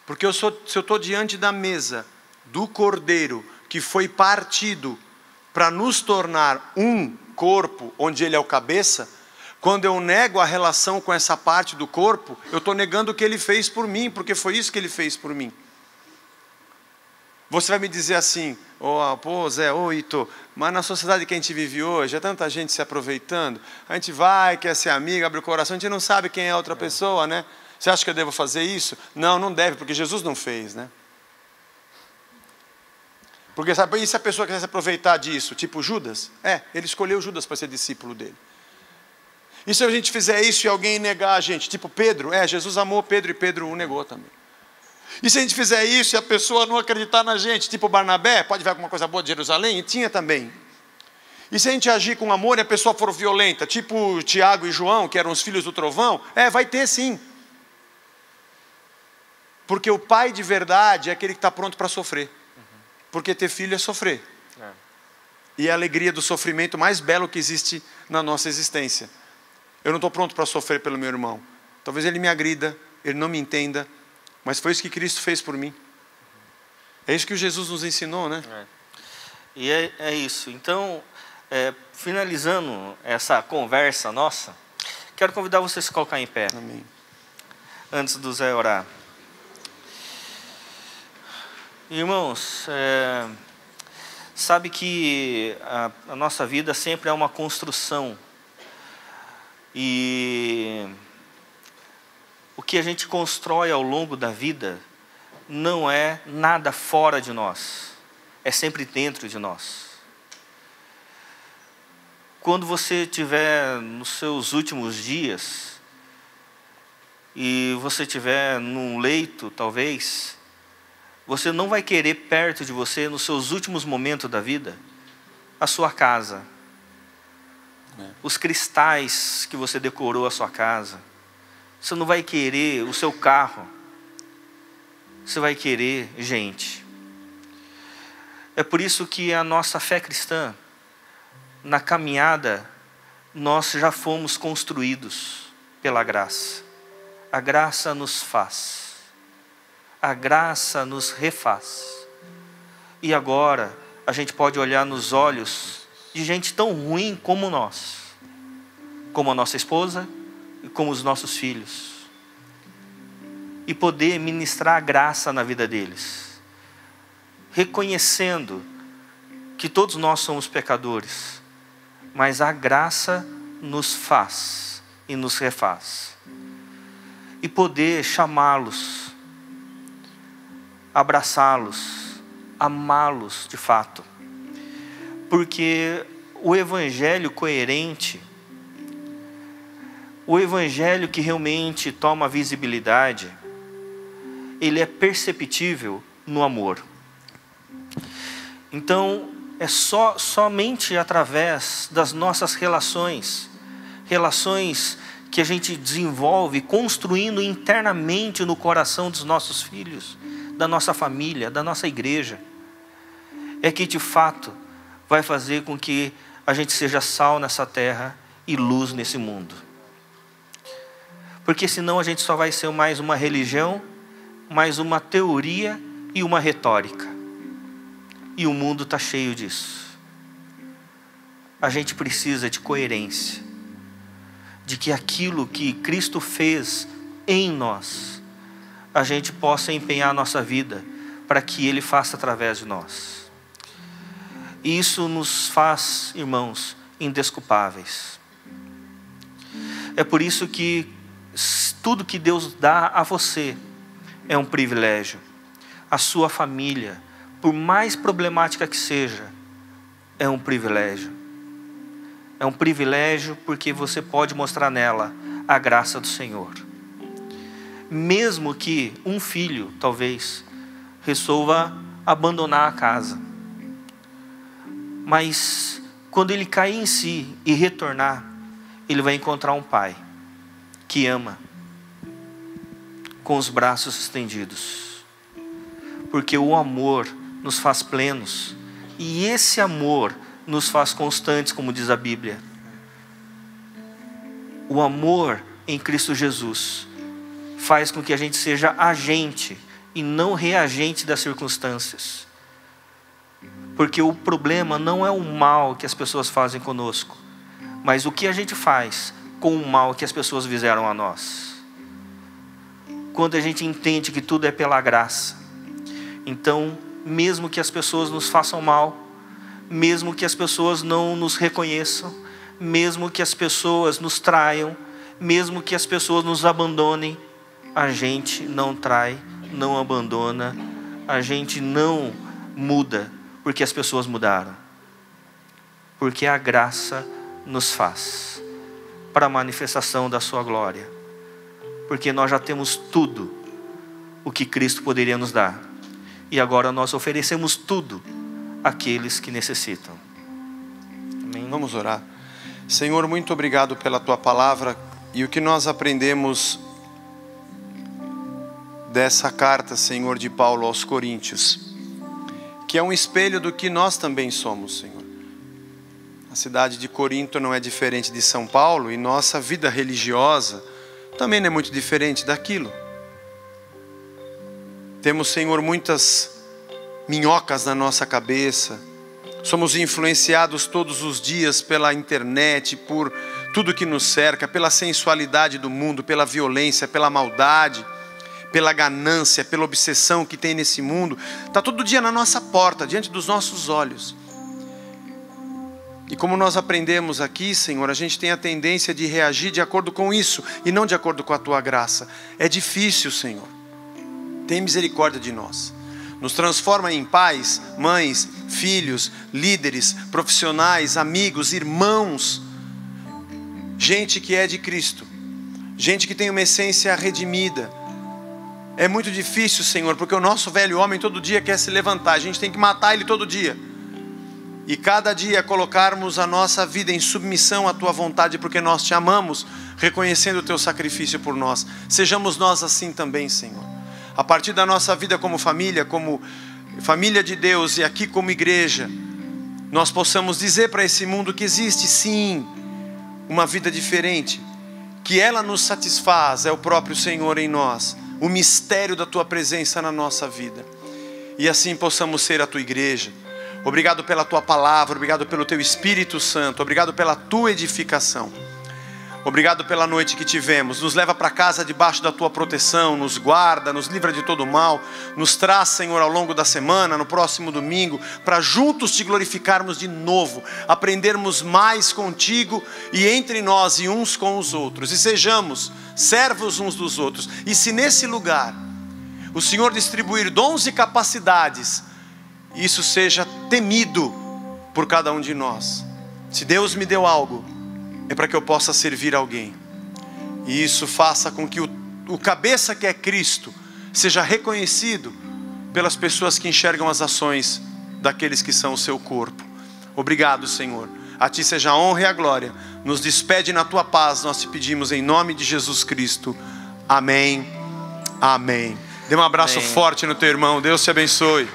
Porque se eu estou diante da mesa do Cordeiro, que foi partido para nos tornar um corpo, onde Ele é o cabeça, quando eu nego a relação com essa parte do corpo, eu estou negando o que Ele fez por mim, porque foi isso que Ele fez por mim. Você vai me dizer assim, pô Zé, Ito, mas na sociedade que a gente vive hoje, é tanta gente se aproveitando, a gente vai, quer ser amigo, abre o coração, a gente não sabe quem é a outra pessoa, né? Você acha que eu devo fazer isso? Não, não deve, porque Jesus não fez, né? Porque sabe, e se a pessoa quiser se aproveitar disso, tipo Judas? Ele escolheu Judas para ser discípulo dele. E se a gente fizer isso e alguém negar a gente, tipo Pedro? Jesus amou Pedro e Pedro o negou também. E se a gente fizer isso e a pessoa não acreditar na gente, tipo Barnabé, pode ver alguma coisa boa de Jerusalém? E tinha também. E se a gente agir com amor e a pessoa for violenta, tipo Tiago e João, que eram os filhos do trovão, vai ter sim. Porque o pai de verdade é aquele que está pronto para sofrer. Porque ter filho é sofrer. E é a alegria do sofrimento mais belo que existe na nossa existência. Eu não estou pronto para sofrer pelo meu irmão. Talvez ele me agrida, ele não me entenda, mas foi isso que Cristo fez por mim. É isso que o Jesus nos ensinou, né? E é isso. Então, finalizando essa conversa nossa, quero convidar você a se colocar em pé. Amém. Antes do Zé orar. Irmãos, sabe que a nossa vida sempre é uma construção. E o que a gente constrói ao longo da vida não é nada fora de nós, é sempre dentro de nós. Quando você estiver nos seus últimos dias e você estiver num leito, talvez, você não vai querer perto de você, nos seus últimos momentos da vida, a sua casa, os cristais que você decorou a sua casa. Você não vai querer o seu carro. Você vai querer gente. É por isso que a nossa fé cristã, na caminhada, nós já fomos construídos pela graça. A graça nos faz. A graça nos refaz. E agora a gente pode olhar nos olhos de gente tão ruim como nós, como a nossa esposa e como os nossos filhos, e poder ministrar a graça na vida deles, reconhecendo que todos nós somos pecadores, mas a graça nos faz e nos refaz. E poder chamá-los, abraçá-los, amá-los de fato. Porque o evangelho coerente, o evangelho que realmente toma visibilidade, ele é perceptível no amor. Então, é somente através das nossas relações que a gente desenvolve, construindo internamente no coração dos nossos filhos, da nossa família, da nossa igreja, é que de fato vai fazer com que a gente seja sal nessa terra e luz nesse mundo. Porque senão a gente só vai ser mais uma religião, mais uma teoria e uma retórica. E o mundo está cheio disso. A gente precisa de coerência, de que aquilo que Cristo fez em nós, a gente possa empenhar a nossa vida para que Ele faça através de nós. E isso nos faz, irmãos, indesculpáveis. É por isso que tudo que Deus dá a você é um privilégio. A sua família, por mais problemática que seja, é um privilégio. É um privilégio porque você pode mostrar nela a graça do Senhor. Mesmo que um filho, talvez, resolva abandonar a casa. Mas, quando ele cair em si e retornar, ele vai encontrar um pai que ama, com os braços estendidos. Porque o amor nos faz plenos, e esse amor nos faz constantes, como diz a Bíblia. O amor em Cristo Jesus faz com que a gente seja agente e não reagente das circunstâncias. Porque o problema não é o mal que as pessoas fazem conosco, mas o que a gente faz com o mal que as pessoas fizeram a nós. Quando a gente entende que tudo é pela graça, então, mesmo que as pessoas nos façam mal, mesmo que as pessoas não nos reconheçam, mesmo que as pessoas nos traiam, mesmo que as pessoas nos abandonem, a gente não trai, não abandona, a gente não muda, porque as pessoas mudaram. Porque a graça nos faz para a manifestação da sua glória. Porque nós já temos tudo o que Cristo poderia nos dar. E agora nós oferecemos tudo àqueles que necessitam. Amém. Vamos orar. Senhor, muito obrigado pela Tua palavra e o que nós aprendemos dessa carta, Senhor, de Paulo aos Coríntios, que é um espelho do que nós também somos, Senhor. A cidade de Corinto não é diferente de São Paulo e nossa vida religiosa também não é muito diferente daquilo. Temos, Senhor, muitas minhocas na nossa cabeça. Somos influenciados todos os dias pela internet, por tudo que nos cerca, pela sensualidade do mundo, pela violência, pela maldade, pela ganância, pela obsessão que tem nesse mundo. Está todo dia na nossa porta, diante dos nossos olhos. E como nós aprendemos aqui, Senhor, a gente tem a tendência de reagir de acordo com isso e não de acordo com a Tua graça. É difícil, Senhor. Tem misericórdia de nós. Nos transforma em pais, mães, filhos, líderes, profissionais, amigos, irmãos. Gente que é de Cristo. Gente que tem uma essência redimida. É muito difícil, Senhor, porque o nosso velho homem todo dia quer se levantar. A gente tem que matar ele todo dia. E cada dia colocarmos a nossa vida em submissão à Tua vontade, porque nós Te amamos, reconhecendo o Teu sacrifício por nós. Sejamos nós assim também, Senhor. A partir da nossa vida como família de Deus e aqui como igreja, nós possamos dizer para esse mundo que existe sim uma vida diferente, que ela nos satisfaz, é o próprio Senhor em nós, o mistério da Tua presença na nossa vida. E assim possamos ser a Tua igreja. Obrigado pela Tua palavra, obrigado pelo Teu Espírito Santo, obrigado pela Tua edificação. Obrigado pela noite que tivemos. Nos leva para casa debaixo da tua proteção, nos guarda, nos livra de todo mal. Nos traz, Senhor, ao longo da semana, no próximo domingo, para juntos te glorificarmos de novo, aprendermos mais contigo e entre nós e uns com os outros, e sejamos servos uns dos outros. E se nesse lugar o Senhor distribuir dons e capacidades, isso seja temido por cada um de nós. Se Deus me deu algo, é para que eu possa servir alguém. E isso faça com que o cabeça que é Cristo seja reconhecido pelas pessoas que enxergam as ações daqueles que são o seu corpo. Obrigado, Senhor. A Ti seja a honra e a glória. Nos despede na Tua paz, nós te pedimos em nome de Jesus Cristo. Amém. Amém. Dê um abraço forte no teu irmão. Deus te abençoe.